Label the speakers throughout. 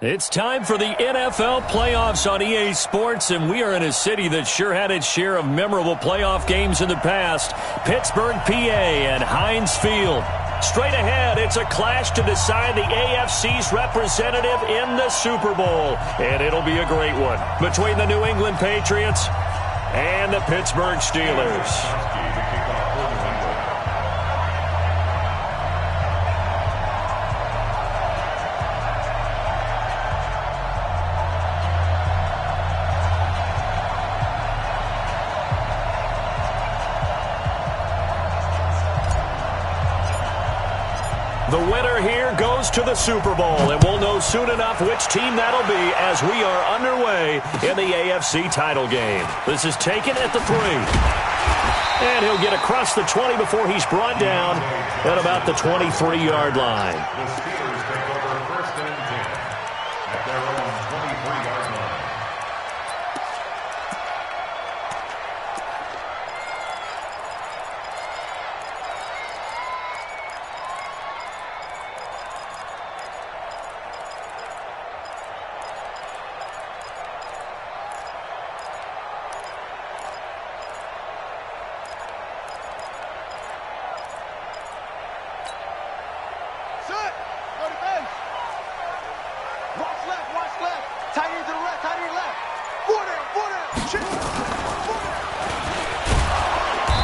Speaker 1: It's time for the NFL playoffs on EA Sports, and we are in a city that sure had its share of memorable playoff games in the past. Pittsburgh, PA, and Heinz Field. Straight ahead, it's a clash to decide the AFC's representative in the Super Bowl. And it'll be a great one between the New England Patriots and the Pittsburgh Steelers. The winner here goes to the Super Bowl, and we'll know soon enough which team that'll be as we are underway in the AFC title game. This is taken at the 3. And he'll get across the 20 before he's brought down at about the 23-yard line.
Speaker 2: The Steelers take over 1st and 10 at their own 23-yard line.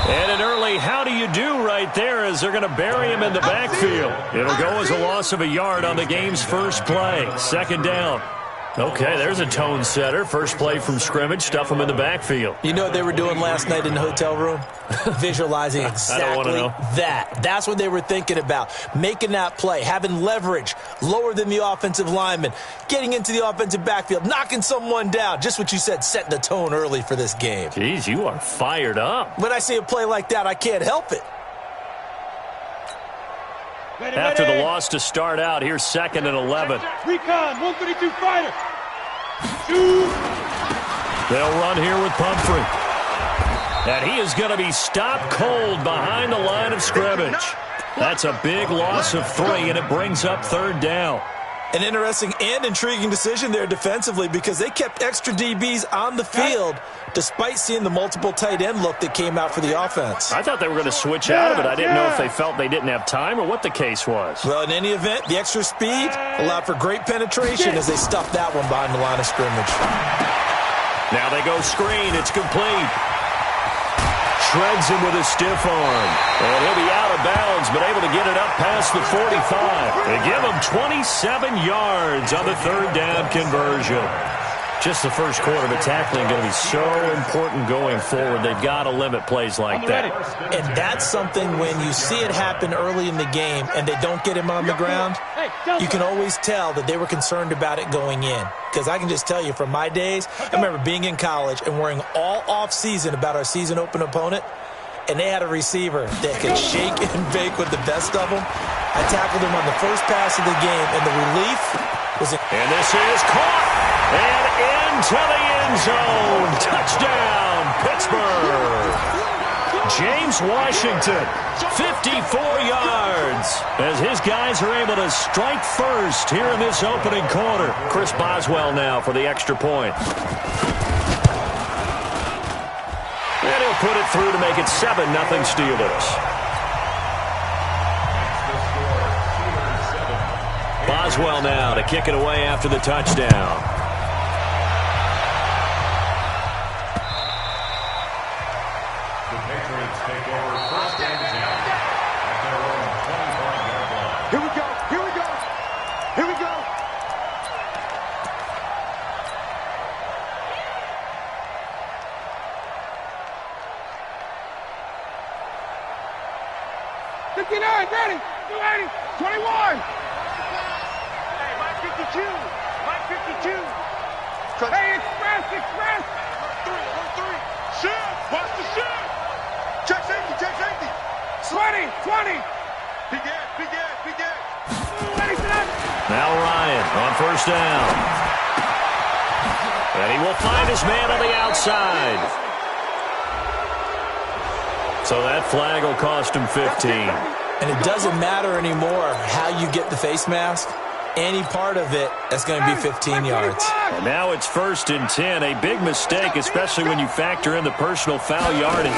Speaker 1: And an early how do you do right there as they're going to bury him in the backfield. It'll go as a loss of a yard on the game's first play. 2nd down. Okay, there's a tone setter. First play from scrimmage, stuff him in the backfield.
Speaker 3: You know what they were doing last night in the hotel room? Visualizing exactly that. That's what they were thinking about. Making that play, having leverage, lower than the offensive lineman, getting into the offensive backfield, knocking someone down. Just what you said, setting the tone early for this game.
Speaker 1: Jeez, you are fired up.
Speaker 3: When I see a play like that, I can't help it.
Speaker 1: After the loss to start out, here's 2nd and 11.
Speaker 4: Recon, 132 fighter.
Speaker 1: They'll run here with Pumphrey. And he is going to be stopped cold behind the line of scrimmage. That's a big loss of 3, and it brings up 3rd down.
Speaker 3: An interesting and intriguing decision there defensively because they kept extra DBs on the field despite seeing the multiple tight end look that came out for the offense.
Speaker 1: I thought they were going to switch out of it. I didn't know if they felt they didn't have time or what the case was.
Speaker 3: Well, in any event, the extra speed allowed for great penetration as they stuffed that one behind the line of scrimmage.
Speaker 1: Now they go screen. It's complete. Shreds him with a stiff arm. And he'll be out of bounds, but able to get it up past the 45. They give him 27 yards on the 3rd down conversion. Just the first quarter, but tackling going to be so important going forward. They've got to limit plays like that.
Speaker 3: And that's something when you see it happen early in the game and they don't get him on the ground, you can always tell that they were concerned about it going in. Because I can just tell you from my days, I remember being in college and worrying all off-season about our season open opponent, and they had a receiver that could shake and bake with the best of them. I tackled him on the first pass of the game, and the relief was...
Speaker 1: And this is caught! And into the end zone. Touchdown, Pittsburgh. James Washington, 54 yards, as his guys are able to strike first here in this opening quarter. Chris Boswell now for the extra point. And he'll put it through to make it 7-0 Steelers. Boswell now to kick it away after the touchdown.
Speaker 4: Ready, 280, 21. Hey, Mike 52, Mike 52. Hey, express. 1-3. Shoot, watch the shoot. Check safety. 20. Big gap.
Speaker 1: Now Ryan on 1st down. And he will find his man on the outside. So that flag will cost him 15.
Speaker 3: And it doesn't matter anymore how you get the face mask. any part of it, that's going to be 15 yards.
Speaker 1: And now it's 1st and 10. A big mistake, especially when you factor in the personal foul yardage.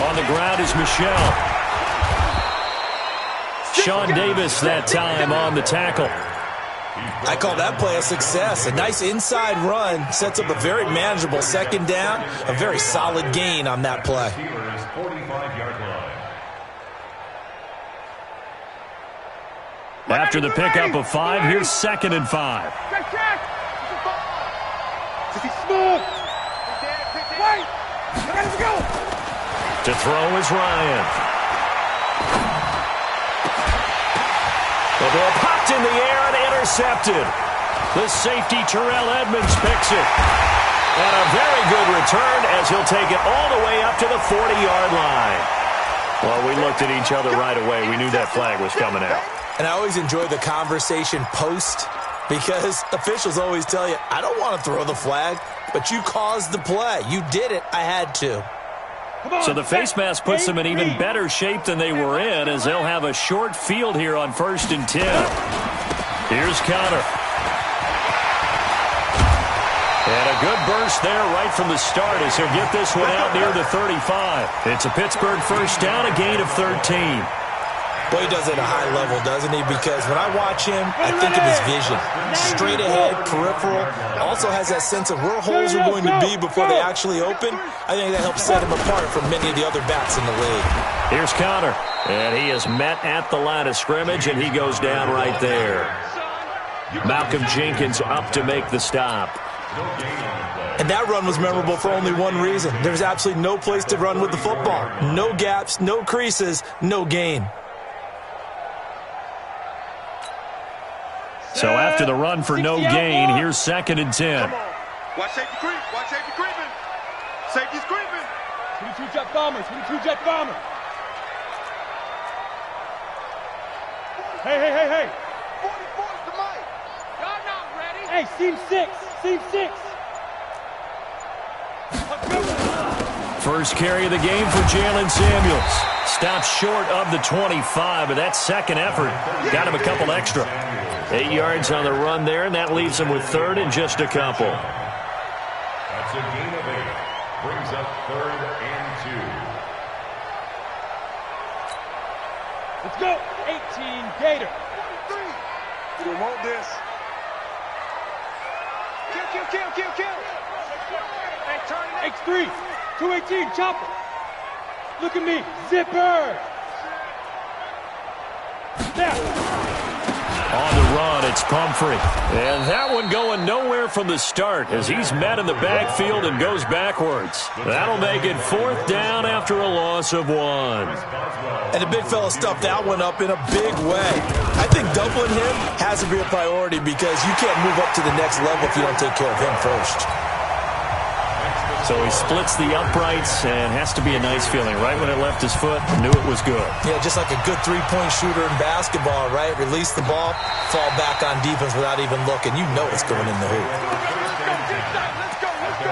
Speaker 1: On the ground is Michelle. Sean Davis that time on the tackle.
Speaker 3: I call that play a success. A nice inside run sets up a very manageable 2nd down. A very solid gain on that play.
Speaker 1: After the pickup of 5, here's 2nd and 5. To throw is Ryan. The ball popped in the air and intercepted. The safety, Terrell Edmonds, picks it. And a very good return as he'll take it all the way up to the 40-yard line. Well, we looked at each other right away. We knew that flag was coming out.
Speaker 3: And I always enjoy the conversation post because officials always tell you, I don't want to throw the flag, but you caused the play. You did it. I had to.
Speaker 1: So the face mask puts them in even better shape than they were in as they'll have a short field here on 1st and 10. Here's Connor. And a good burst there right from the start as he'll get this one out near the 35. It's a Pittsburgh 1st down, a gain of 13.
Speaker 3: Boy, he does it at a high level, doesn't he? Because when I watch him, I think of his vision. Straight ahead, peripheral. Also has that sense of where holes are going to be before they actually open. I think that helps set him apart from many of the other backs in the league.
Speaker 1: Here's Connor. And he is met at the line of scrimmage, and he goes down right there. Malcolm Jenkins up to make the stop.
Speaker 3: And that run was memorable for only one reason. There's absolutely no place to run with the football. No gaps, no creases, no gain.
Speaker 1: So after the run for no gain, here's 2nd and 10.
Speaker 4: Watch safety creep. Watch safety creeping. Safety's creeping.
Speaker 5: 22 jet bomber. 22 jet bomber. Hey.
Speaker 4: 44's the mic.
Speaker 5: Y'all not ready. Hey, seam 6. Seam 6.
Speaker 1: First carry of the game for Jalen Samuels. Stops short of the 25, but that second effort got him a couple extra. 8 yards on the run there, and that leaves him with 3rd and just a couple.
Speaker 2: That's a gain of 8. Brings up 3rd and 2.
Speaker 5: Let's go. 18 Gator.
Speaker 4: 3. You want this? Kill. Hey, turn it.
Speaker 5: X3. 218 chopper. Look at me. Zipper. Now.
Speaker 1: On the run, it's Pumphrey. And that one going nowhere from the start as he's met in the backfield and goes backwards. That'll make it 4th down after a loss of 1.
Speaker 3: And the big fella stuffed that one up in a big way. I think doubling him has to be a priority because you can't move up to the next level if you don't take care of him first.
Speaker 1: So he splits the uprights and has to be a nice feeling. Right when it left his foot, knew it was good.
Speaker 3: Yeah, just like a good three-point shooter in basketball, right? Release the ball, fall back on defense without even looking. You know it's going in the hoop.
Speaker 4: Let's go.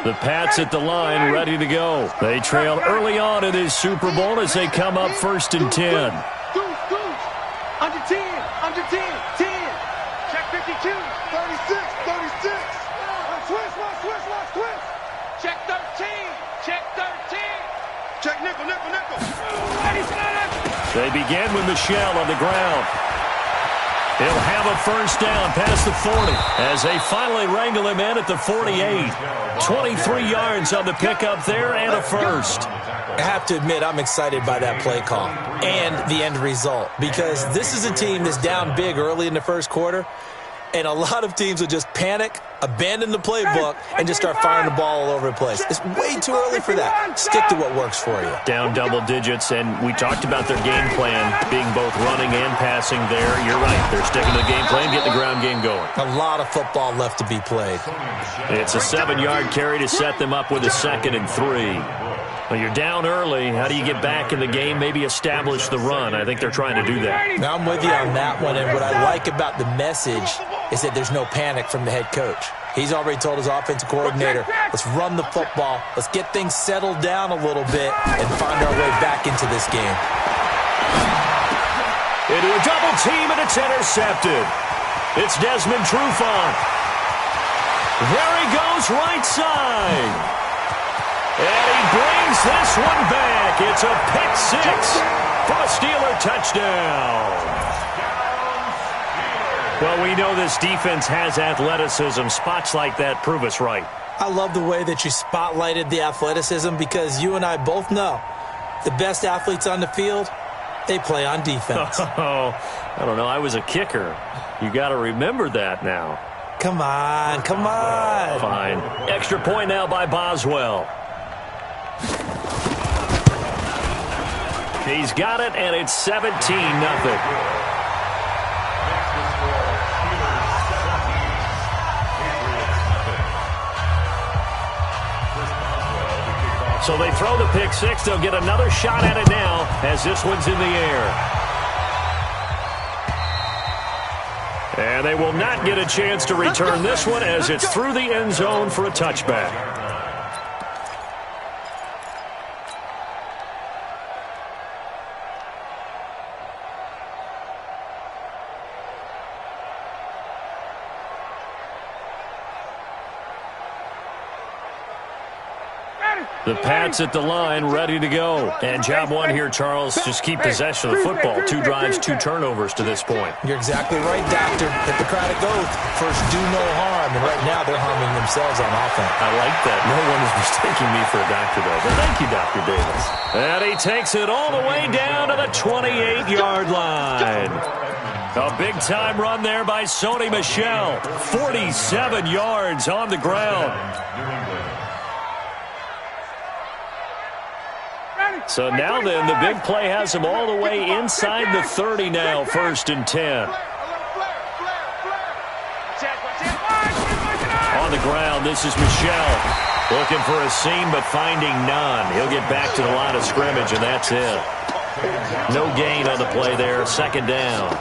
Speaker 1: The Pats at the line, ready to go. They trail early on in this Super Bowl as they come up 1st and 10.
Speaker 4: Under 10. 10. Check 52. 36. Switch.
Speaker 5: Check 13.
Speaker 4: Check nickel.
Speaker 1: They begin with Michelle on the ground. He'll have a 1st down past the 40 as they finally wrangle him in at the 48. 23 yards on the pickup there and a 1st.
Speaker 3: I have to admit, I'm excited by that play call and the end result because this is a team that's down big early in the 1st quarter, and a lot of teams will just panic, abandon the playbook, and just start firing the ball all over the place. It's way too early for that. Stick to what works for you.
Speaker 1: Down double digits, and we talked about their game plan being both running and passing there. You're right. They're sticking to the game plan, getting the ground game going.
Speaker 3: A lot of football left to be played.
Speaker 1: It's a 7-yard carry to set them up with a 2nd and 3. Well, you're down early. How do you get back in the game, maybe establish the run? I think they're trying to do that.
Speaker 3: Now, I'm with you on that one, and what I like about the message is that there's no panic from the head coach. He's already told his offensive coordinator, let's run the football, let's get things settled down a little bit, and find our way back into this game.
Speaker 1: Into a double team, and it's intercepted. It's Desmond Trufant. There he goes, right side. And he brings this one back. It's a pick six for a Steeler touchdown. Well, we know this defense has athleticism. Spots like that prove us right.
Speaker 3: I love the way that you spotlighted the athleticism because you and I both know the best athletes on the field, they play on defense.
Speaker 1: Oh, I don't know. I was a kicker. You got to remember that now.
Speaker 3: Come on, come on.
Speaker 1: Fine. Extra point now by Boswell. He's got it, and it's 17-0. So they throw the pick six. They'll get another shot at it now as this one's in the air. And they will not get a chance to return this one as it's through the end zone for a touchback. The Pats at the line, ready to go. And job one here, Charles, just keep possession of the football. 2 drives, 2 turnovers to this point.
Speaker 3: You're exactly right, Doctor. Hippocratic oath. First, do no harm. And right now, they're harming themselves on offense.
Speaker 1: I like that. No one is mistaking me for a doctor, though. But thank you, Dr. Davis. And he takes it all the way down to the 28-yard line. A big-time run there by Sony Michel. 47 yards on the ground. So now then, the big play has him all the way inside the 30 now, 1st and 10. On the ground, this is Michel. Looking for a seam, but finding none. He'll get back to the line of scrimmage, and that's it. No gain on the play there, 2nd down.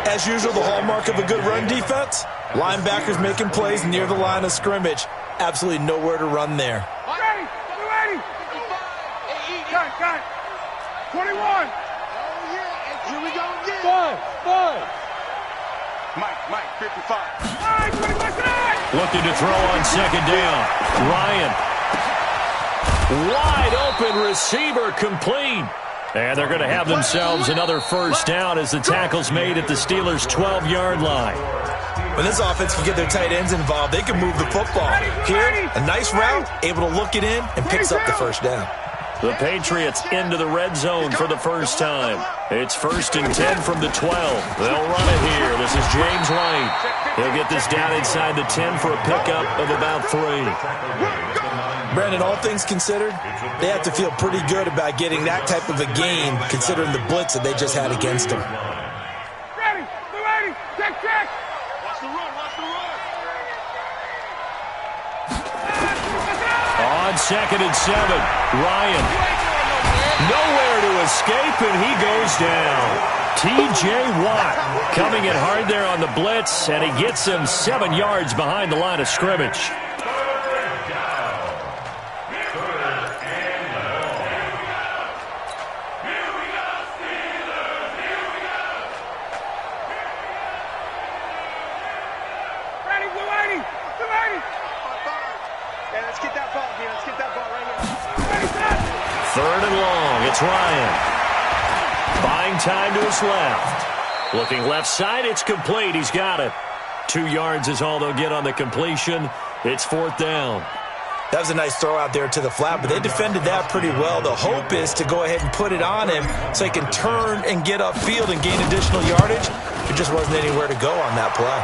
Speaker 3: As usual, the hallmark of a good run defense, linebackers making plays near the line of scrimmage. Absolutely nowhere to run there.
Speaker 4: 21. Oh, yeah. Here we go again. 5. Mike, 55.
Speaker 1: Looking to throw on 2nd down. Ryan. Wide open receiver complete. And they're going to have themselves another 1st down as the tackle's made at the Steelers' 12-yard line.
Speaker 3: When this offense can get their tight ends involved, they can move the football. Here, a nice route, able to look it in, and picks up the 1st down.
Speaker 1: The Patriots into the red zone for the first time. It's 1st and 10 from the 12. They'll run it here. This is James White. He'll get this down inside the 10 for a pickup of about 3.
Speaker 3: Brandon, all things considered, they have to feel pretty good about getting that type of a gain, considering the blitz that they just had against them.
Speaker 4: Ready, check. Watch the run.
Speaker 1: On 2nd and 7, Ryan. Nowhere to escape, and he goes down. T.J. Watt coming in hard there on the blitz, and he gets him 7 yards behind the line of scrimmage. It's Ryan. Buying time to his left. Looking left side, it's complete. He's got it. 2 yards is all they'll get on the completion. It's 4th down.
Speaker 3: That was a nice throw out there to the flat, but they defended that pretty well. The hope is to go ahead and put it on him so he can turn and get upfield and gain additional yardage. There just wasn't anywhere to go on that play.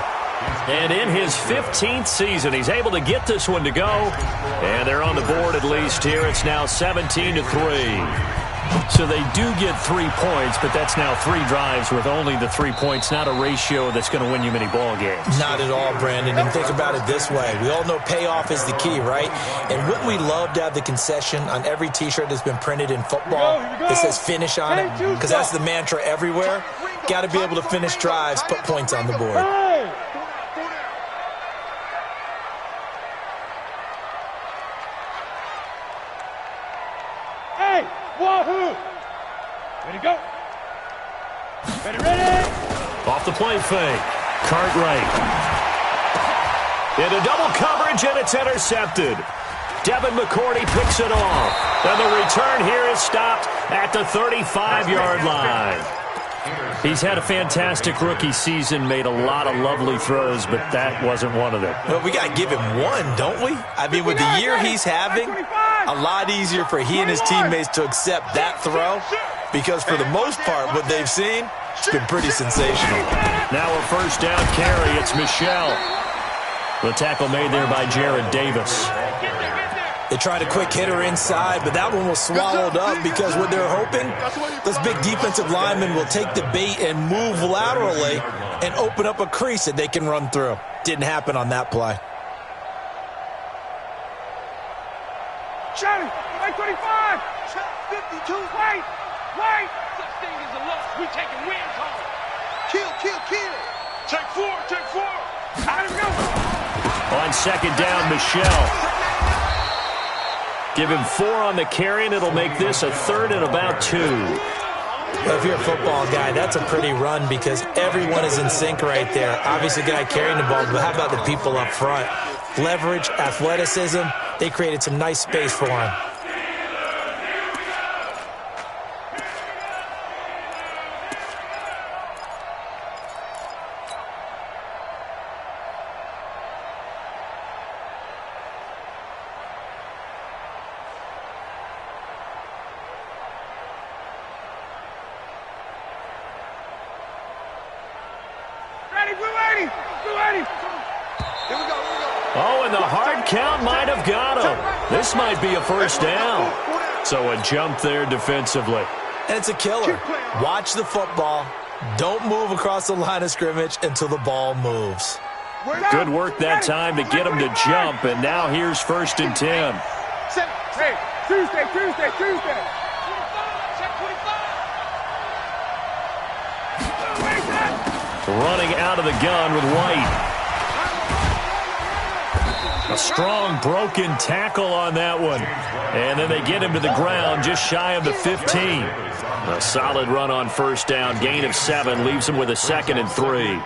Speaker 1: And in his 15th season, he's able to get this one to go. And they're on the board at least here. It's now 17-3. So they do get 3 points, but that's now 3 drives with only the 3 points, not a ratio that's going to win you many ball games.
Speaker 3: Not at all, Brandon. And think about it this way. We all know payoff is the key, right? And wouldn't we love to have the concession on every T-shirt that's been printed in football that says finish on it? Because that's the mantra everywhere. Got to be able to finish drives, put points on the board.
Speaker 5: Ready.
Speaker 1: Off the play fake. Cartwright. Into double coverage, and it's intercepted. Devin McCourty picks it off. And the return here is stopped at the 35-yard line. He's had a fantastic rookie season, made a lot of lovely throws, but that wasn't one of them.
Speaker 3: Well, we got to give him one, don't we? I mean, with the year he's having, a lot easier for he and his teammates to accept that throw because for the most part, what they've seen, it's been pretty sensational.
Speaker 1: Now a first down carry. It's Michelle. The tackle made there by Jared Davis.
Speaker 3: They tried a quick hitter inside, but that one was swallowed up because what they're hoping, those big defensive linemen will take the bait and move laterally and open up a crease that they can run through. Didn't happen on that play.
Speaker 5: Charlie, right 25. 52. Right. Such thing as a loss. We taking wins home. Kill. Take four. Let him go.
Speaker 1: On second down, Michelle. Give him 4 on the carry, and it'll make this a 3rd and about 2.
Speaker 3: Well, if you're a football guy, that's a pretty run because everyone is in sync right there. Obviously, the guy carrying the ball, but how about the people up front? Leverage, athleticism, they created some nice space for him.
Speaker 1: Oh, and the hard count might have got him. This might be a first down. So a jump there defensively.
Speaker 3: And it's a killer. Watch the football. Don't move across the line of scrimmage until the ball moves.
Speaker 1: Good work that time to get him to jump, and now here's 1st and 10.
Speaker 5: Hey, Tuesday.
Speaker 1: Running out of the gun with White. A strong broken tackle on that one. And then they get him to the ground just shy of the 15. A solid run on first down. Gain of 7 leaves him with a 2nd and 3.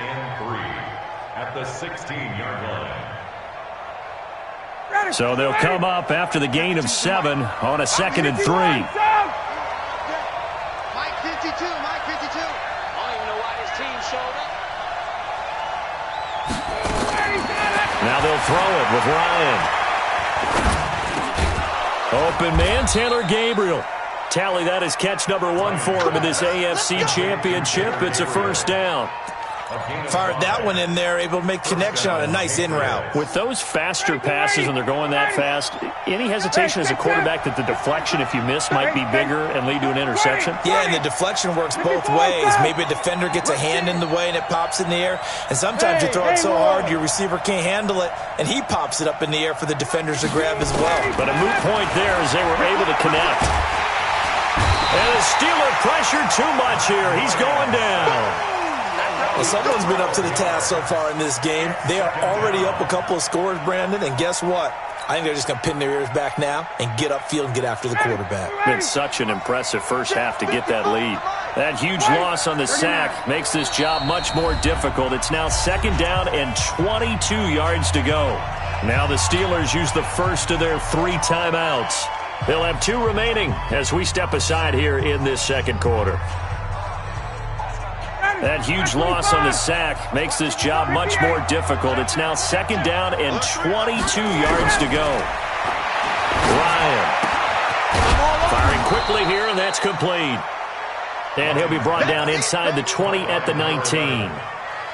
Speaker 2: At the 16-yard line.
Speaker 1: So they'll come up after the gain of 7 on a 2nd and 3.
Speaker 4: Mike 52. I don't even know why this team showed up.
Speaker 1: Now they'll throw it with Ryan. Open man, Taylor Gabriel. Tally, that is catch number 1 for him in this AFC Championship. It's a first down.
Speaker 3: Fired that one in there, able to make connection on a nice in route.
Speaker 1: With those faster passes when they're going that fast, any hesitation as a quarterback that the deflection, if you miss, might be bigger and lead to an interception?
Speaker 3: Yeah, and the deflection works both ways. Maybe a defender gets a hand in the way and it pops in the air. And sometimes you throw it so hard your receiver can't handle it, and he pops it up in the air for the defenders to grab as well.
Speaker 1: But a moot point there as they were able to connect. And the Steeler pressured too much here. He's going down.
Speaker 3: Well, someone's been up to the task so far in this game. They are already up a couple of scores, Brandon, and guess what? I think they're just going to pin their ears back now and get upfield and get after the quarterback.
Speaker 1: Been such an impressive first half to get that lead. That huge loss on the sack makes this job much more difficult. It's now 2nd down and 22 yards to go. Now the Steelers use the first of their 3 timeouts. They'll have 2 remaining as we step aside here in this second quarter. That huge loss on the sack makes this job much more difficult. It's now 2nd down and 22 yards to go. Ryan firing quickly here, and that's complete. And he'll be brought down inside the 20 at the 19.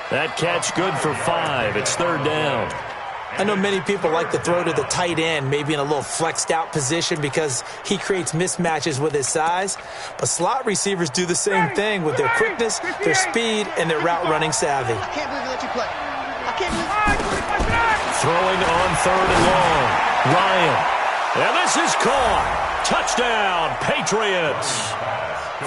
Speaker 1: That catch good for 5. It's 3rd down.
Speaker 3: I know many people like to throw to the tight end, maybe in a little flexed out position because he creates mismatches with his size. But slot receivers do the same thing with their quickness, their speed, and their route running savvy.
Speaker 4: I can't believe they let you play. I can't believe.
Speaker 1: Throwing on 3rd and long. Ryan. And this is caught. Touchdown, Patriots.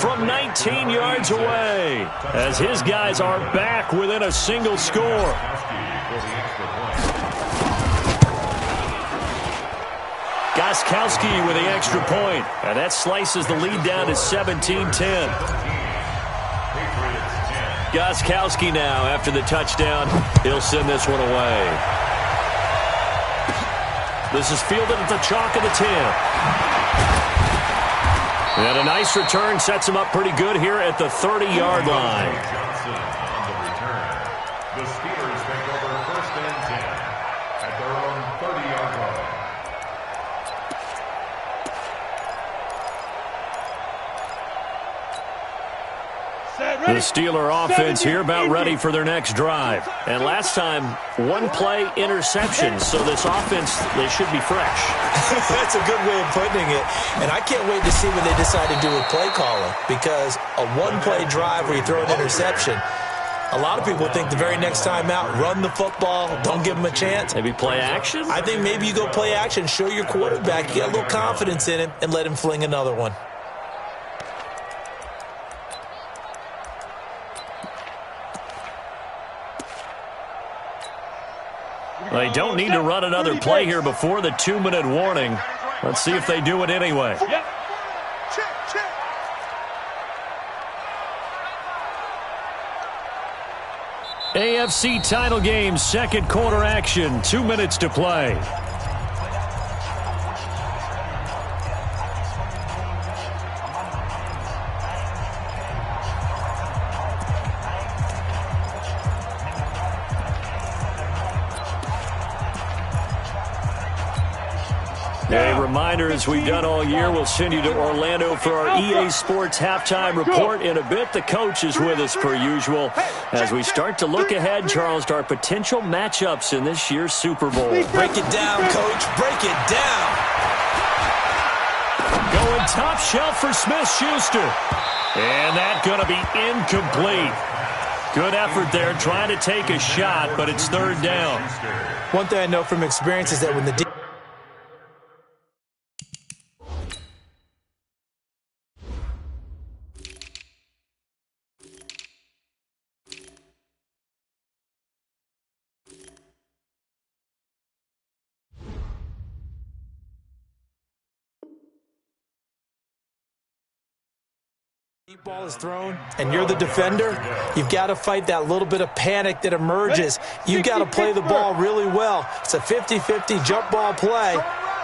Speaker 1: From 19 yards away as his guys are back within a single score. Gostkowski with the extra point, and that slices the lead down to 17-10. Gostkowski now after the touchdown. He'll send this one away. This is fielded at the chalk of the 10. And a nice return sets him up pretty good here at the 30-yard line.
Speaker 2: Johnson on the return. The Steelers take over 1st and 10 at their own 30-yard line.
Speaker 1: The Steeler offense here about ready for their next drive. And last time, one-play interception. So this offense, they should be fresh.
Speaker 3: That's a good way of putting it. And I can't wait to see what they decide to do with play calling. Because a one-play drive where you throw an interception, a lot of people think the very next time out, run the football, don't give them a chance.
Speaker 1: Maybe play action?
Speaker 3: I think maybe you go play action, show your quarterback, get a little confidence in him, and let him fling another one.
Speaker 1: They don't need to run another play here before the 2-minute warning. Let's see if they do it anyway.
Speaker 5: Check, check.
Speaker 1: AFC title game, second quarter action, 2 minutes to play. A reminder, as we've done all year, we'll send you to Orlando for our EA Sports halftime report in a bit. The coach is with us per usual as we start to look ahead, Charles, to our potential matchups in this year's Super Bowl.
Speaker 3: Break it down, Coach. Break it down.
Speaker 1: Going top shelf for Smith-Schuster. And that's going to be incomplete. Good effort there, trying to take a shot, but it's 3rd down.
Speaker 3: One thing I know from experience is that when the deep ball is thrown and you're the defender, you've got to fight that little bit of panic that emerges. You've got to play the ball really well. It's a 50-50 jump ball play.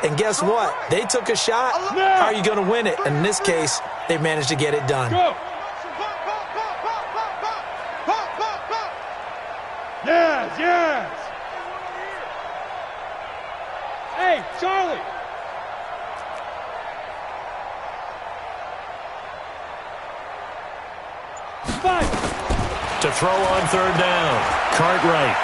Speaker 3: And guess what? They took a shot. How are you going to win it? And in this case, they managed to get it done.
Speaker 5: Yes, yes. Hey, Charlie.
Speaker 1: To throw on 3rd down, Cartwright.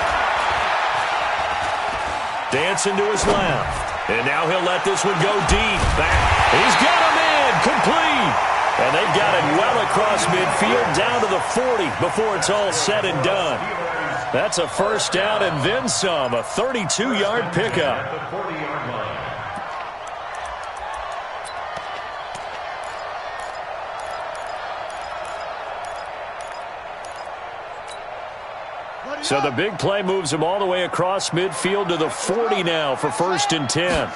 Speaker 1: Dancing to his left. And now he'll let this one go deep. Back. He's got him in. Complete. And they've got it well across midfield down to the 40 before it's all said and done. That's a 1st down and then some. A 32-yard pickup. So the big play moves him all the way across midfield to the 40 now for 1st and 10.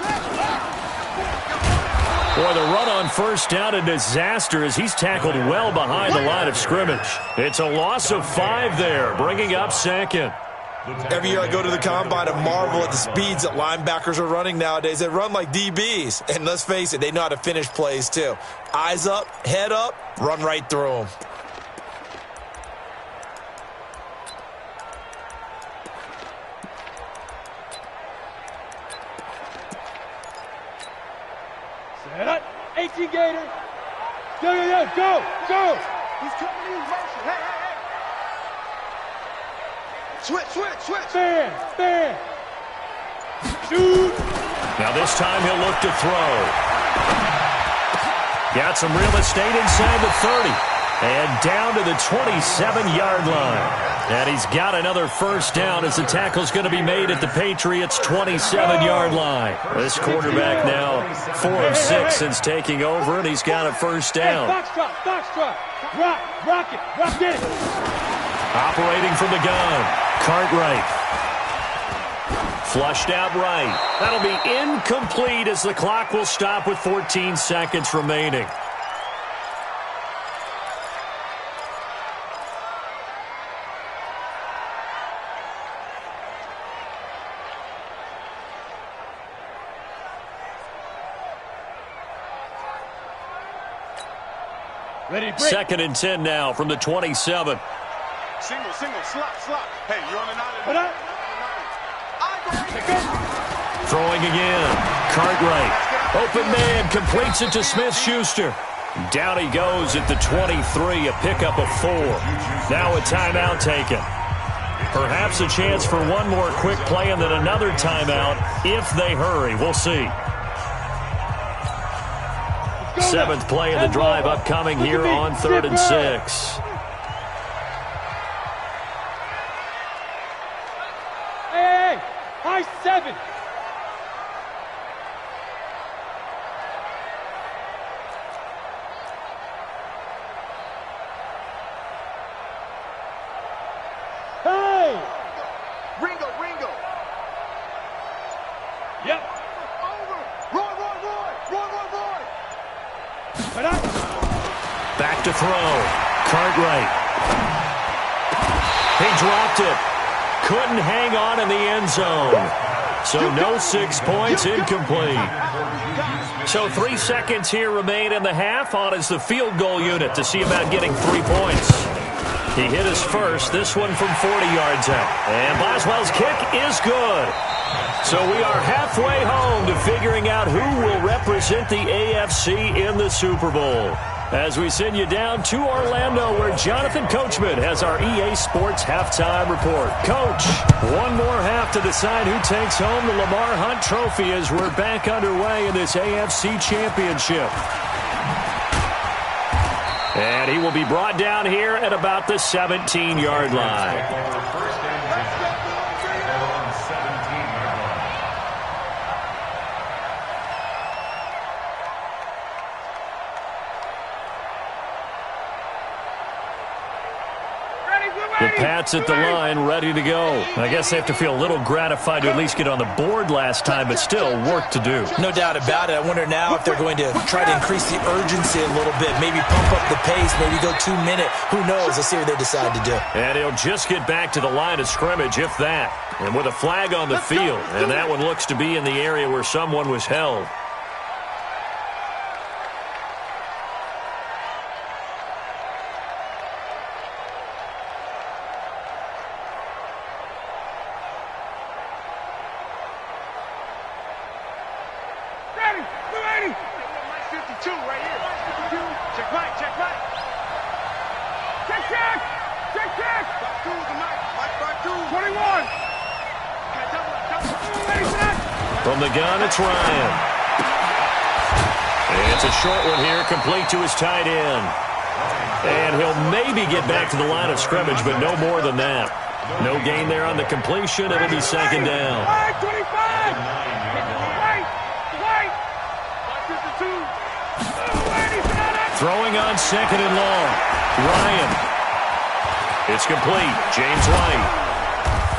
Speaker 1: Boy, the run on 1st down, a disaster as he's tackled well behind the line of scrimmage. It's a loss of 5 there, bringing up 2nd.
Speaker 3: Every year I go to the combine and marvel at the speeds that linebackers are running nowadays. They run like DBs. And let's face it, they know how to finish plays too. Eyes up, head up, run right through them.
Speaker 5: Set up. 18 Gator. Go. He's coming in motion. Hey. Switch. Fan. Shoot.
Speaker 1: Now this time he'll look to throw. Got some real estate inside the 30. And down to the 27-yard line. And he's got another 1st down as the tackle's going to be made at the Patriots' 27-yard line. This quarterback now 4 of 6 since taking over, and he's got a 1st down.
Speaker 5: Foxtrot. Rock it.
Speaker 1: Operating from the gun, Cartwright. Flushed out right. That'll be incomplete as the clock will stop with 14 seconds remaining. Second and 10 now from the 27.
Speaker 5: Single, slot. Hey, you're on the 9.
Speaker 1: Throwing again. Cartwright. Open man, completes it to Smith-Schuster. Down he goes at the 23, a pickup of 4. Now a timeout taken. Perhaps a chance for one more quick play and then another timeout if they hurry. We'll see. 7th play of the drive upcoming here on 3rd and 6.
Speaker 4: Hey, high 7.
Speaker 5: Ringo.
Speaker 4: Yep.
Speaker 5: Over. Roy.
Speaker 1: Back to throw. Cartwright. He dropped it. Couldn't hang on in the end zone. So no 6 points, incomplete. So 3 seconds here remain in the half. On is the field goal unit to see about getting 3 points. He hit his first, this one from 40 yards out. And Boswell's kick is good. So we are halfway home to figuring out who will represent the AFC in the Super Bowl. As we send you down to Orlando, where Jonathan Coachman has our EA Sports halftime report. Coach, one more half to decide who takes home the Lamar Hunt Trophy as we're back underway in this AFC Championship. And he will be brought down here at about the 17-yard line. The Pats at the line, ready to go. I guess they have to feel a little gratified to at least get on the board last time, but still work to do.
Speaker 3: No doubt about it. I wonder now if they're going to try to increase the urgency a little bit, maybe pump up the pace, maybe go 2 minute. Who knows? Let's see what they decide to do.
Speaker 1: And he'll just get back to the line of scrimmage, if that. And with a flag on the field, and that one looks to be in the area where someone was held. From the gun, it's Ryan. And it's a short one here, complete to his tight end. And he'll maybe get back to the line of scrimmage, but no more than that. No gain there on the completion. It'll be second down. Throwing on second and long. Ryan. It's complete. James White.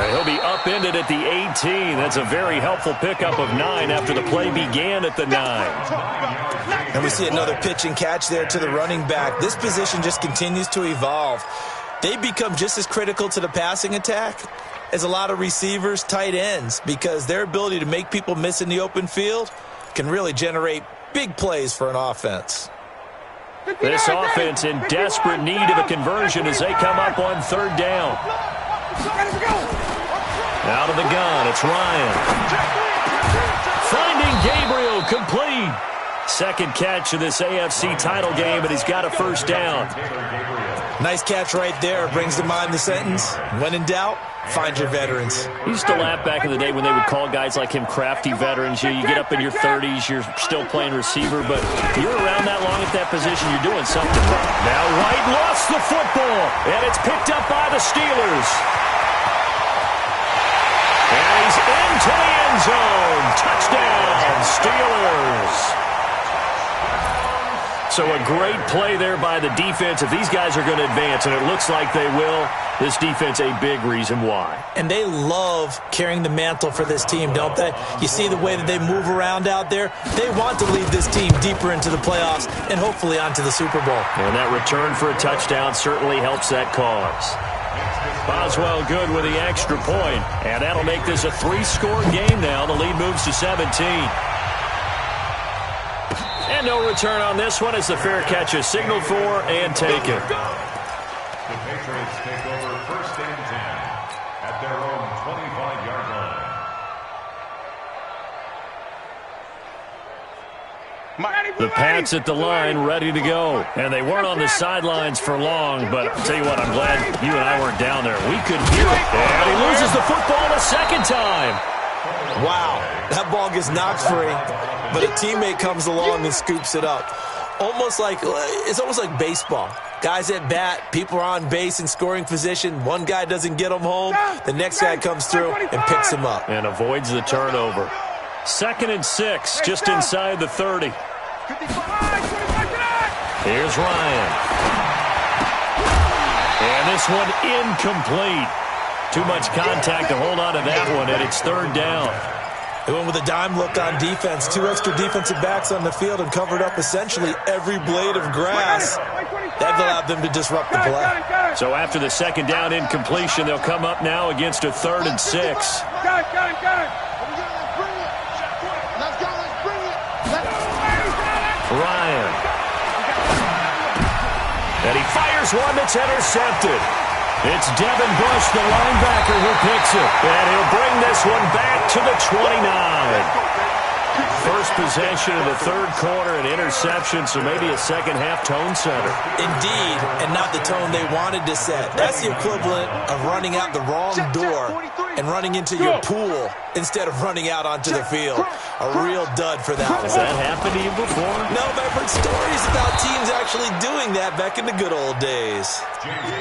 Speaker 1: He'll be upended at the 18. That's a very helpful pickup of 9 after the play began at the 9.
Speaker 3: And we see another pitch and catch there to the running back. This position just continues to evolve. They become just as critical to the passing attack as a lot of receivers, tight ends, because their ability to make people miss in the open field can really generate big plays for an offense.
Speaker 1: This offense in desperate need of a conversion as they come up on third down. Out of the gun, it's Ryan. Finding Gabriel, complete. Second catch of this AFC title game, and he's got a first down.
Speaker 3: Nice catch right there. Brings to mind the sentence, when in doubt, find your veterans.
Speaker 1: You used to laugh back in the day when they would call guys like him crafty veterans. You get up in your 30s, you're still playing receiver, but you're around that long at that position, you're doing something right. Now White lost the football, and it's picked up by the Steelers. And he's into the end zone. Touchdown, Steelers. So a great play there by the defense. If these guys are going to advance, and it looks like they will, this defense a big reason why.
Speaker 3: And they love carrying the mantle for this team, don't they? You see the way that they move around out there? They want to lead this team deeper into the playoffs and hopefully onto the Super Bowl.
Speaker 1: And that return for a touchdown certainly helps that cause. Boswell good with the extra point, and that'll make this a 3-score game now. The lead moves to 17. And And no return on this one as the fair catch is signaled for and taken.
Speaker 2: The Patriots take over first and 10 at their own 25-yard line.
Speaker 1: The Pats at the line, ready to go. And they weren't on the sidelines for long, but I'll tell you what, I'm glad you and I weren't down there. We could hear it. And he loses the football a second time.
Speaker 3: Wow, that ball gets knocked free, but a teammate comes along and scoops it up. It's almost like baseball. Guys at bat, people are on base in scoring position. One guy doesn't get them home. The next guy comes through and picks him up.
Speaker 1: And avoids the turnover. 2nd and 6, just inside the 30. Here's Ryan. And this one incomplete. Too much contact to hold on to that one, and it's 3rd down.
Speaker 3: They went with a dime look on defense. 2 extra defensive backs on the field and covered up essentially every blade of grass. That allowed them to disrupt the play.
Speaker 1: So after the 2nd down incompletion, they'll come up now against a 3rd and 6.
Speaker 4: Got it.
Speaker 1: Ryan. And he fires one that's intercepted. It's Devin Bush, the linebacker, who picks it. And he'll bring this one back to the 29. First possession of the 3rd quarter, an interception, so maybe a second-half tone setter.
Speaker 3: Indeed, and not the tone they wanted to set. That's the equivalent of running out the wrong door and running into your pool instead of running out onto the field. A real dud for that one.
Speaker 1: Has that happened to you before?
Speaker 3: No, but I've heard stories about teams actually doing that back in the good old days.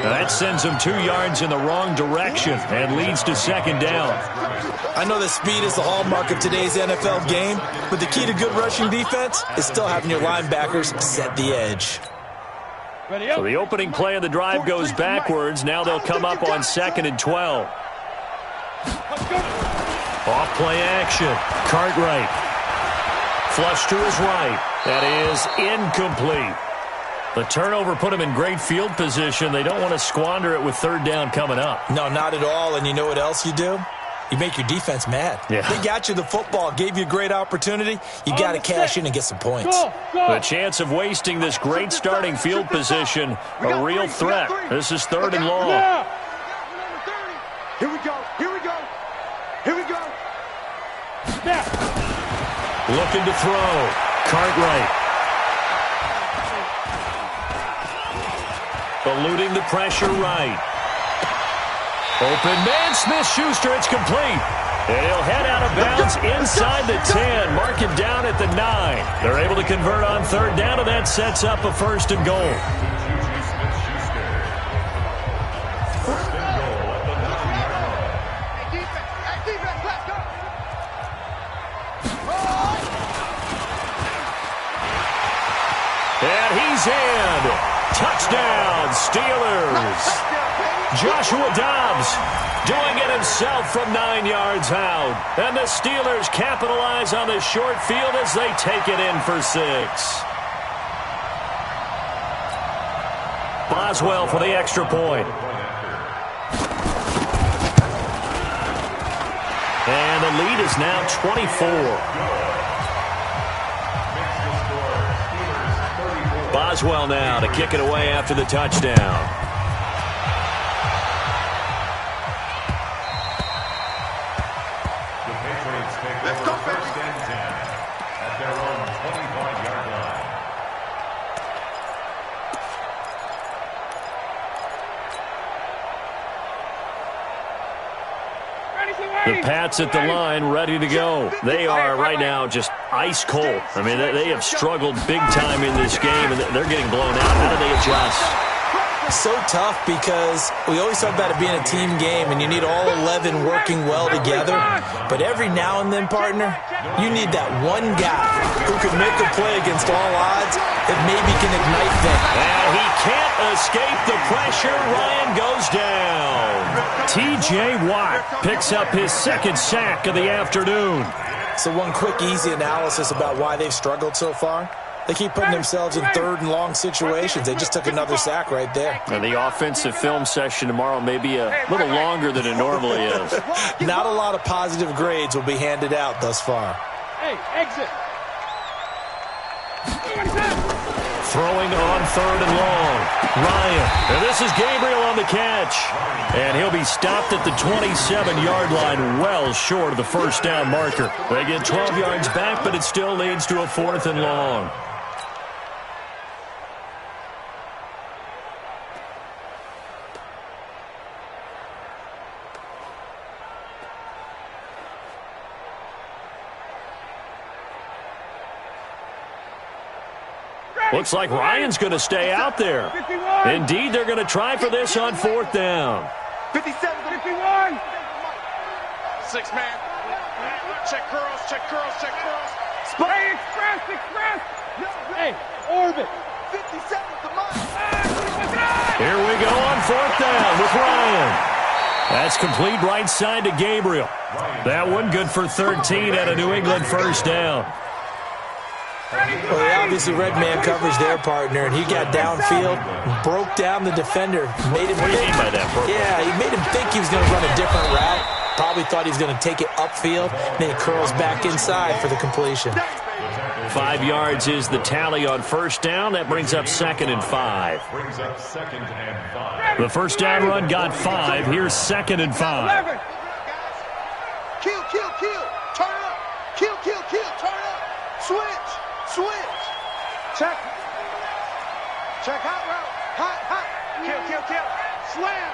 Speaker 1: That sends them 2 yards in the wrong direction and leads to 2nd down.
Speaker 3: I know that speed is the hallmark of today's NFL game, but the key to good rushing defense is still having your linebackers set the edge.
Speaker 1: So the opening play of the drive goes backwards. Now they'll come up on 2nd and 12. Off play action. Cartwright. Flush to his right. That is incomplete. The turnover put him in great field position. They don't want to squander it with 3rd down coming up.
Speaker 3: No, not at all. And you know what else you do? You make your defense mad.
Speaker 1: Yeah.
Speaker 3: They got you the football, gave you a great opportunity. You got to cash in and get some points.
Speaker 1: The chance of wasting this great starting field position, a real threat. This is 3rd and long.
Speaker 4: Here we go.
Speaker 1: Looking to throw. Cartwright. Eluding the pressure right. Open man, Smith-Schuster, it's complete. And he'll head out of bounds inside the 10, mark it down at the 9. They're able to convert on 3rd down, and that sets up a 1st and goal. And he's in. Touchdown, Steelers. Joshua Dobbs doing it himself from 9 yards out. And the Steelers capitalize on the short field as they take it in for 6. Boswell for the extra point. And the lead is now 24. Boswell now to kick it away after the touchdown.
Speaker 2: The Patriots take over first and 10 at their own 25-yard line.
Speaker 1: The Pats at the line, ready to go. They are right now just ice cold. I mean, they have struggled big time in this game, and they're getting blown out. How do they adjust?
Speaker 3: So tough because we always talk about it being a team game, and you need all 11 working well together. But every now and then, partner, you need that one guy who can make a play against all odds that maybe can ignite things.
Speaker 1: And he can't escape the pressure. Ryan goes down. T.J. Watt picks up his 2nd sack of the afternoon.
Speaker 3: So one quick, easy analysis about why they've struggled so far. They keep putting themselves in 3rd and long situations. They just took another sack right there.
Speaker 1: And the offensive film session tomorrow may be a little longer than it normally is.
Speaker 3: Not a lot of positive grades will be handed out thus far.
Speaker 4: Hey, exit.
Speaker 1: Throwing on third and long. Ryan. And this is Gabriel on the catch. And he'll be stopped at the 27-yard line, well short of the first down marker. They get 12 yards back, but it still leads to a 4th and long. Looks like Ryan's going to stay out there.
Speaker 5: 51.
Speaker 1: Indeed, they're going to try for this on 4th down.
Speaker 5: 57, 51. 6 man. Check curls, check curls, check curls. Hey, express. Hey, orbit. 57 to mine.
Speaker 1: Here we go on 4th down with Ryan. That's complete right side to Gabriel. That one good for 13 at a New England first down.
Speaker 3: Well, they obviously red man covers their partner, and he got downfield, broke down the defender, made him.
Speaker 1: What do you mean by that?
Speaker 3: Yeah, he made him think he was going to run a different route. Probably thought he was going to take it upfield. Then he curls back inside for the completion.
Speaker 1: 5 yards is the tally on first down. That brings up 2nd and 5. The first down run got 5. Here's 2nd and 5.
Speaker 4: Kill. Turn up. Kill. Turn up. Switch. Check hot route. Hot. Kill. Slam.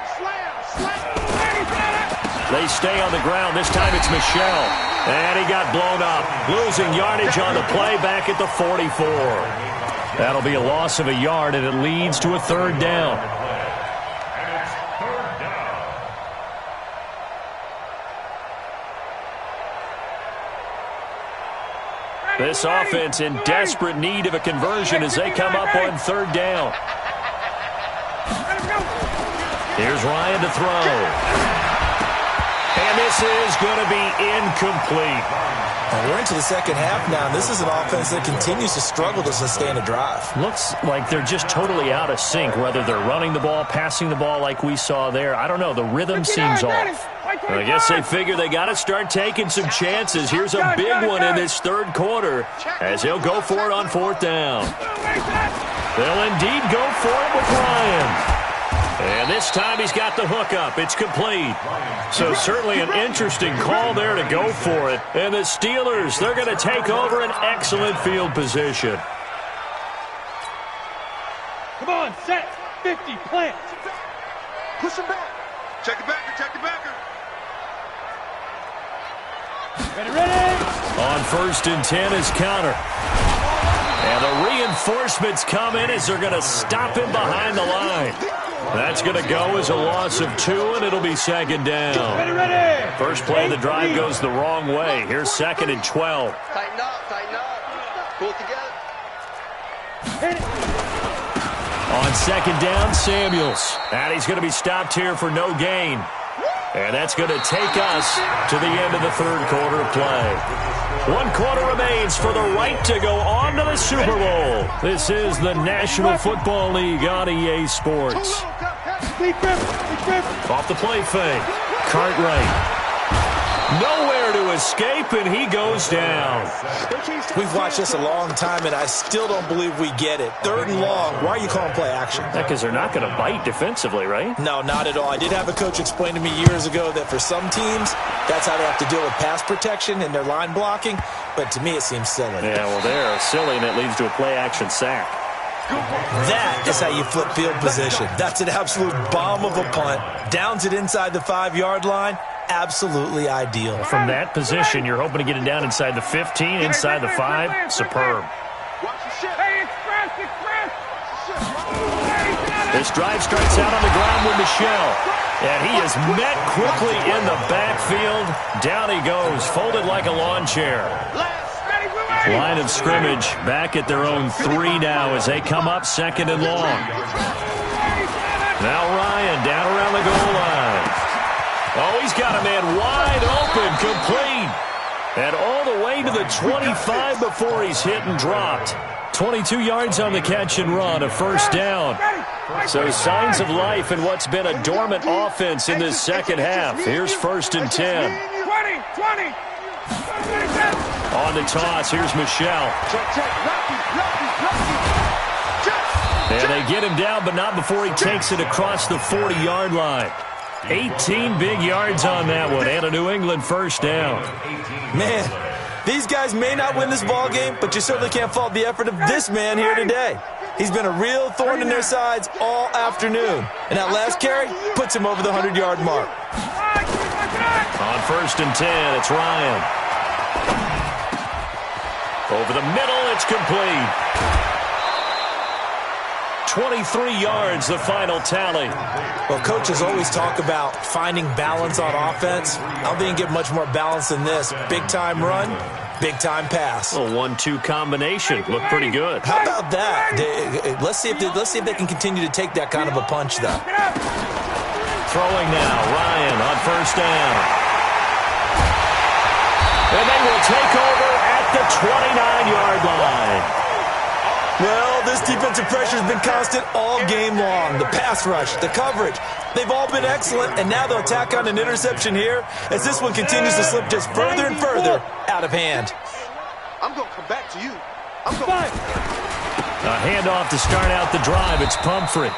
Speaker 1: They stay on the ground. This time it's Michel. And he got blown up. Losing yardage on the play back at the 44. That'll be a loss of a yard, and it leads to a 3rd down. This offense in desperate need of a conversion as they come up on 3rd down. Here's Ryan to throw. And this is going to be incomplete.
Speaker 3: And we're into the second half now. This is an offense that continues to struggle to sustain a drive.
Speaker 1: Looks like they're just totally out of sync, whether they're running the ball, passing the ball like we saw there. I don't know. The rhythm seems off. I guess they figure they got to start taking some chances. Here's a big one in this 3rd quarter as he'll go for it on 4th down. They'll indeed go for it with Ryan. And this time he's got the hookup. It's complete. So certainly an interesting call there to go for it. And the Steelers, they're going to take over an excellent field position.
Speaker 5: Come on, set. 50, plant.
Speaker 4: Push him back.
Speaker 5: Check the backer. Ready.
Speaker 1: On 1st and 10 is counter. And the reinforcements come in as they're going to stop him behind the line. That's going to go as a loss of 2, and it'll be 2nd down.
Speaker 5: Ready.
Speaker 1: First play of the drive goes the wrong way. Here's 2nd and 12.
Speaker 4: Tighten up. Pull it together.
Speaker 1: On 2nd down, Samuels. And he's going to be stopped here for no gain. And that's going to take us to the end of the 3rd quarter of play. 1 quarter remains for the right to go on to the Super Bowl. This is the National Football League on EA Sports. Off the play fake. Cartwright. Nowhere to escape, and he goes down.
Speaker 3: We've watched this a long time, and I still don't believe we get it. 3rd and long. Why are you calling play action?
Speaker 1: Because they're not going to bite defensively, right?
Speaker 3: No, not at all. I did have a coach explain to me years ago that for some teams, that's how they have to deal with pass protection and their line blocking. But to me, it seems silly.
Speaker 1: Yeah, well, they're silly, and it leads to a play-action sack.
Speaker 3: That is how you flip field position. That's an absolute bomb of a punt. Downs it inside the 5-yard line. Absolutely ideal.
Speaker 1: From that position, you're hoping to get it down inside the 15, inside the 5. Superb. This drive starts out on the ground with Michel. And he is met quickly in the backfield. Down he goes, folded like a lawn chair. Line of scrimmage back at their own 3 now as they come up 2nd and long. Now Ryan down around the goal line. Oh, he's got a man wide open, complete. And all the way to the 25 before he's hit and dropped. 22 yards on the catch and run, a 1st down. So signs of life in what's been a dormant offense in this second half. Here's 1st and 10.
Speaker 5: 20.
Speaker 1: On the toss, here's Michelle. And they get him down, but not before he takes it across the 40-yard line. 18 big yards on that one, and a New England first down.
Speaker 3: Man, these guys may not win this ball game, but you certainly can't fault the effort of this man here today. He's been a real thorn in their sides all afternoon. And that last carry puts him over the 100-yard mark.
Speaker 1: On 1st and 10, it's Ryan. Over the middle, it's complete. 23 yards, the final tally.
Speaker 3: Well, coaches always talk about finding balance on offense. I don't think you get much more balance than this. Big-time run, big-time pass.
Speaker 1: A 1-2 combination. Looked pretty good.
Speaker 3: How about that? Let's see if they can continue to take that kind of a punch, though.
Speaker 1: Throwing now, Ryan on 1st down. And they will take over at the 29-yard line.
Speaker 3: Well, this defensive pressure has been constant all game long. The pass rush, the coverage, they've all been excellent, and now they'll tack on an interception here as this one continues to slip just further and further out of hand.
Speaker 4: I'm going to come back to you.
Speaker 1: A handoff to start out the drive. It's Pumphrey.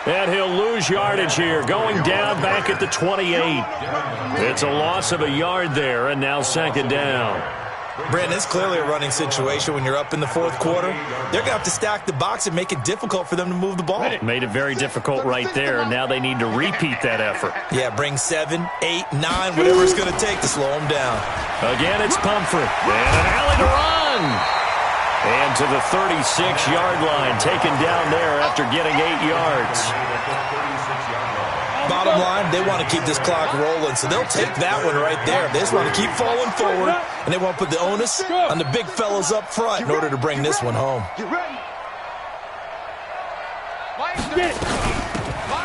Speaker 1: And he'll lose yardage here, going down back at the 28. It's a loss of a yard there, and now 2nd down.
Speaker 3: Brandon, it's clearly a running situation when you're up in the 4th quarter. They're going to have to stack the box and make it difficult for them to move the ball.
Speaker 1: Made it very difficult right there, and now they need to repeat that effort.
Speaker 3: Yeah, bring 7, 8, 9, whatever it's going to take to slow them down.
Speaker 1: Again, it's Pumphrey. And an alley to run. And to the 36-yard line, taken down there after getting 8 yards.
Speaker 3: Bottom line, they want to keep this clock rolling, so they'll take that one right there. They just want to keep falling forward, and they want to put the onus on the big fellas up front in order to bring this one home.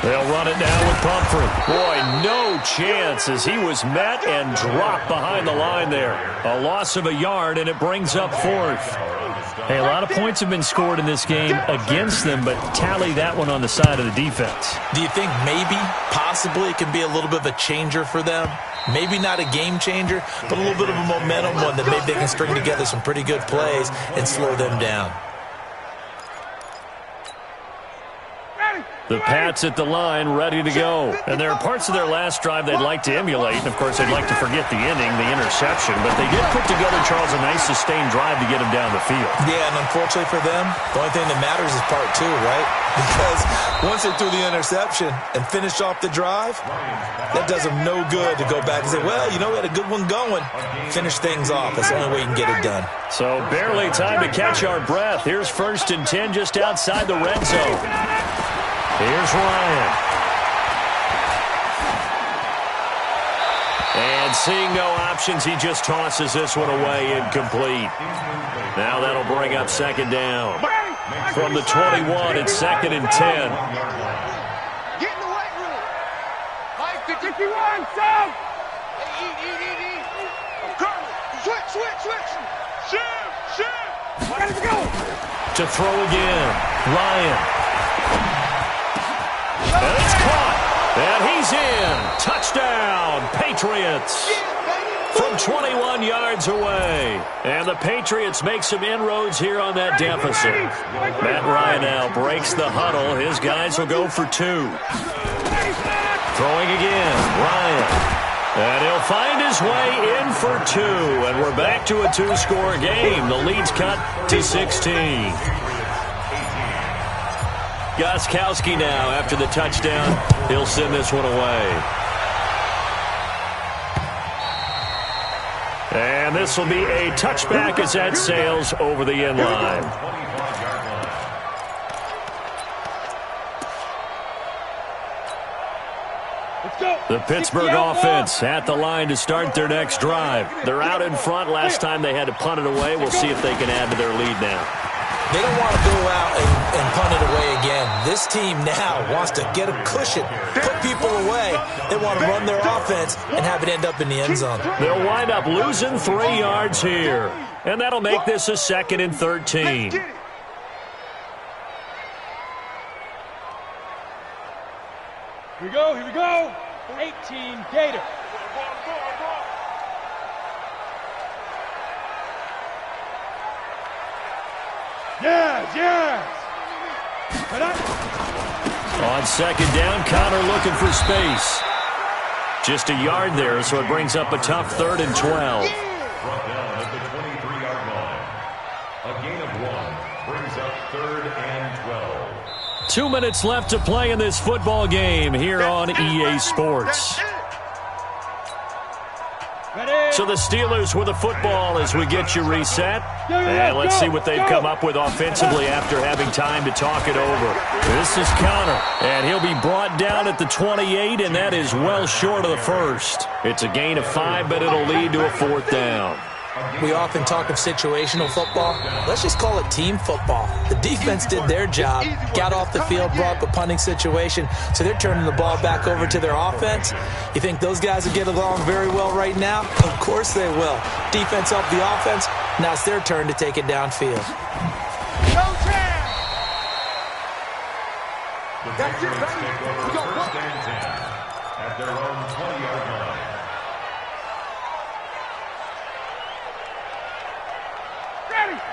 Speaker 1: They'll run it now with Pumphrey. Boy, no chance as he was met and dropped behind the line there. A loss of a yard, and it brings up 4th. Hey, a lot of points have been scored in this game against them, but tally that one on the side of the defense.
Speaker 3: Do you think maybe, possibly, it can be a little bit of a changer for them? Maybe not a game changer, but a little bit of a momentum one that maybe they can string together some pretty good plays and slow them down.
Speaker 1: The Pats at the line, ready to go. And there are parts of their last drive they'd like to emulate. And, of course, they'd like to forget the inning, the interception. But they did put together, Charles, a nice sustained drive to get them down the field.
Speaker 3: Yeah, and unfortunately for them, the only thing that matters is part 2, right? Because once they threw the interception and finished off the drive, that does them no good to go back and say, well, you know, we had a good one going. Finish things off. That's the only way you can get it done.
Speaker 1: So barely time to catch our breath. Here's 1st and 10 just outside the red zone. Here's Ryan. And seeing no options, he just tosses this one away incomplete. Now that'll bring up 2nd down. From the 21, it's 2nd and 10.
Speaker 4: Get in the weight room. 551, stop. Eat. Switch. Shift. Let's go.
Speaker 1: To throw again, Ryan. And it's caught. And he's in. Touchdown, Patriots. From 21 yards away. And the Patriots make some inroads here on that deficit. Matt Ryan now breaks the huddle. His guys will go for 2. Throwing again, Ryan. And he'll find his way in for 2. And we're back to a 2-score game. The lead's cut to 16. Gostkowski now after the touchdown. He'll send this one away. And this will be a touchback as that sails over the end line. The Pittsburgh offense at the line to start their next drive. They're out in front. Last time they had to punt it away. We'll see if they can add to their lead now.
Speaker 3: They don't want to go out and punt it away again. This team now wants to get a cushion, put people away. They want to run their offense and have it end up in the end zone.
Speaker 1: They'll wind up losing 3 yards here. And that'll make this a 2nd and 13.
Speaker 4: Here we go. 18, Gator. Yes.
Speaker 1: On second down, Connor looking for space. Just a yard there, so it brings up a tough 3rd and 12.
Speaker 2: Brought down at the 23-yard line. A gain of 1 brings up 3rd and 12.
Speaker 1: 2 minutes left to play in this football game here on EA Sports. So the Steelers with the football as we get you reset. And let's see what they've come up with offensively after having time to talk it over. This is Connor, and he'll be brought down at the 28, and that is well short of the first. It's a gain of 5, but it'll lead to a 4th down.
Speaker 3: We often talk of situational football. Let's just call it team football. The defense did their job, got off the field, brought up a punting situation, so they're turning the ball back over to their offense. You think those guys will get along very well right now? Of course they will. Defense helped the offense. Now it's their turn to take it downfield.
Speaker 2: The Patriots take over 1st and 10 at their own 20-yard line.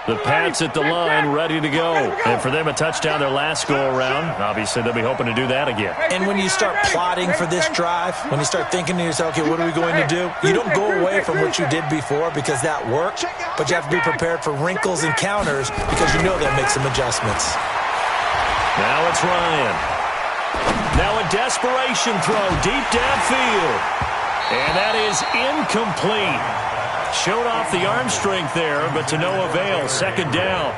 Speaker 1: The Pats at the line, ready to go. And for them, a touchdown their last go-around. Obviously, they'll be hoping to do that again.
Speaker 3: And when you start plotting for this drive, when you start thinking to yourself, okay, what are we going to do? You don't go away from what you did before because that worked, but you have to be prepared for wrinkles and counters because you know they'll make some adjustments.
Speaker 1: Now it's Ryan. Now a desperation throw deep downfield. And that is incomplete. Showed off the arm strength there, but to no avail. 2nd down.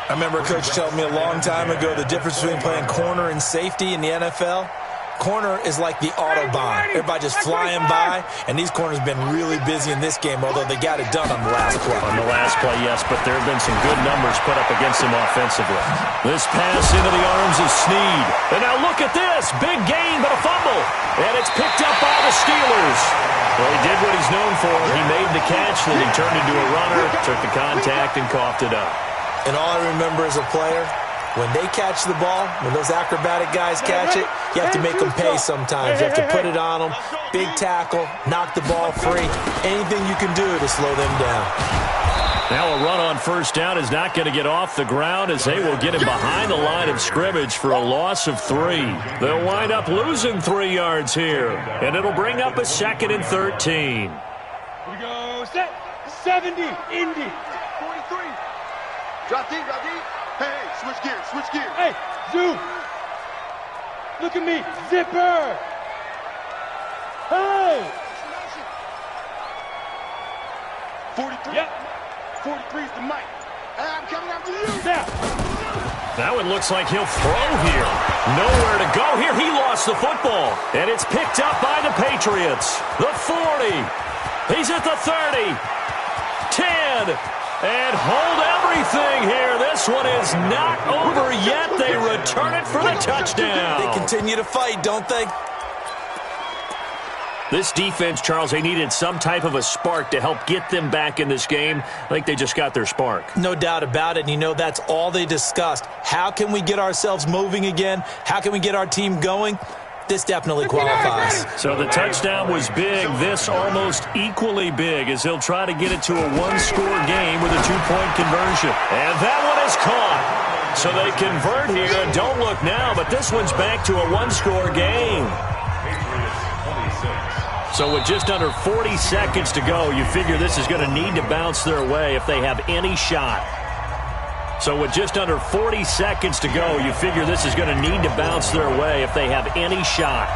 Speaker 3: I remember a coach telling me a long time ago the difference between playing corner and safety in the NFL. Corner is like the Autobahn. Everybody just flying by, and these corners have been really busy in this game, although they got it done on the last play.
Speaker 1: On the last play, yes, but there have been some good numbers put up against them offensively. This pass into the arms of Snead. And now look at this. Big gain, but a fumble. And it's picked up by the Steelers. Well, he did what he's known for. He made the catch, then he turned into a runner, took the contact, and coughed it up.
Speaker 3: And all I remember as a player, when they catch the ball, when those acrobatic guys catch it, you have to make them pay sometimes. You have to put it on them, big tackle, knock the ball free, anything you can do to slow them down.
Speaker 1: Now a run on 1st down is not going to get off the ground as they will get him behind the line of scrimmage for a loss of 3. They'll wind up losing 3 yards here, and it'll bring up a 2nd and 13.
Speaker 4: Here we go. Set. 70. Indy. 43.
Speaker 5: Drop deep, drop deep. Hey, switch gears, switch gears.
Speaker 4: Hey, zoom. Look at me. Zipper. Hey.
Speaker 5: 43.
Speaker 4: Yep.
Speaker 5: 43's the mic. Hey, I'm coming after you.
Speaker 4: Now.
Speaker 1: That one looks like he'll throw here. Nowhere to go here. He lost the football. And it's picked up by the Patriots. The 40. He's at the 30. 10. And hold everything here. This one is not over yet. They return it for the touchdown.
Speaker 3: They continue to fight, don't they?
Speaker 1: This defense, Charles, they needed some type of a spark to help get them back in this game. I think they just got their spark.
Speaker 3: No doubt about it. And you know that's all they discussed. How can we get ourselves moving again? How can we get our team going? This definitely qualifies.
Speaker 1: So the touchdown was big. This almost equally big as he'll try to get it to a one-score game with a 2-point conversion. And that one is caught. So they convert here. And don't look now, but this one's back to a one-score game. So with just under 40 seconds to go, you figure this is going to need to bounce their way if they have any shot. So with just under 40 seconds to go, you figure this is going to need to bounce their way if they have any shot.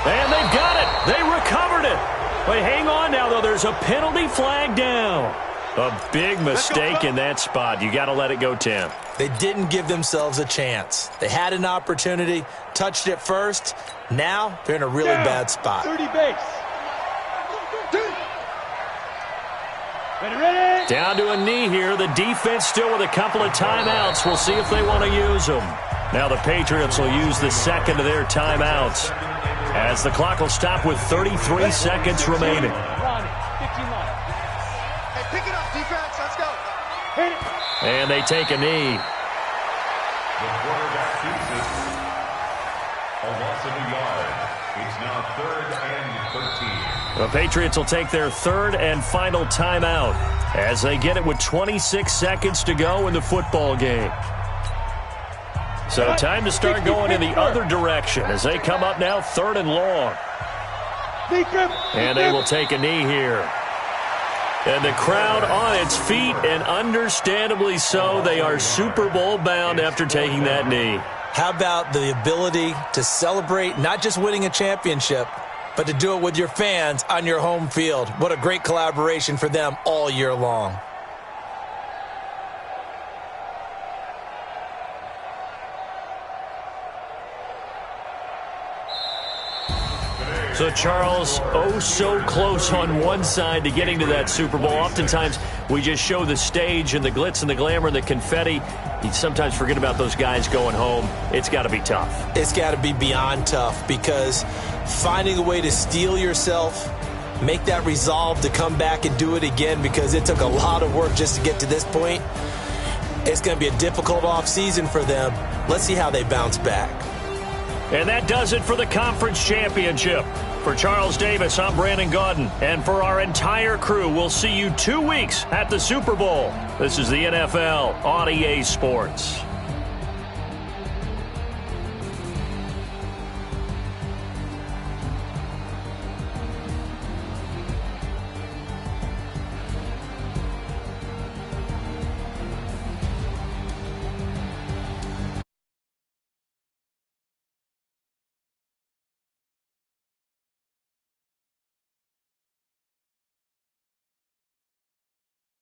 Speaker 1: And they've got it. They recovered it. But hang on now, though. There's a penalty flag down. A big mistake in that spot. You got to let it go 10.
Speaker 3: They didn't give themselves a chance. They had an opportunity, touched it first. Now they're in a really bad spot.
Speaker 4: 30 base. Ready?
Speaker 1: Down to a knee here. The defense still with a couple of timeouts. We'll see if they want to use them. Now the Patriots will use the second of their timeouts as the clock will stop with 33 seconds remaining.
Speaker 5: Pick it up, defense. Let's go.
Speaker 4: Hit it.
Speaker 1: And they take a knee.
Speaker 2: The quarterback keeps it. A loss of a yard. It's now 3rd and 13.
Speaker 1: The Patriots will take their third and final timeout as they get it with 26 seconds to go in the football game. So time to start going in the other direction as they come up now 3rd and long. And they will take a knee here. And the crowd on its feet, and understandably so. They are Super Bowl bound after taking that knee.
Speaker 3: How about the ability to celebrate not just winning a championship, but to do it with your fans on your home field? What a great collaboration for them all year long.
Speaker 1: So, Charles, oh so close on one side to getting to that Super Bowl. Oftentimes, we just show the stage and the glitz and the glamour and the confetti. You sometimes forget about those guys going home. It's got to be tough.
Speaker 3: It's got to be beyond tough, because finding a way to steel yourself, make that resolve to come back and do it again, because it took a lot of work just to get to this point. It's going to be a difficult offseason for them. Let's see how they bounce back.
Speaker 1: And that does it for the conference championship. For Charles Davis, I'm Brandon Gaudin. And for our entire crew, we'll see you 2 weeks at the Super Bowl. This is the NFL on EA Sports.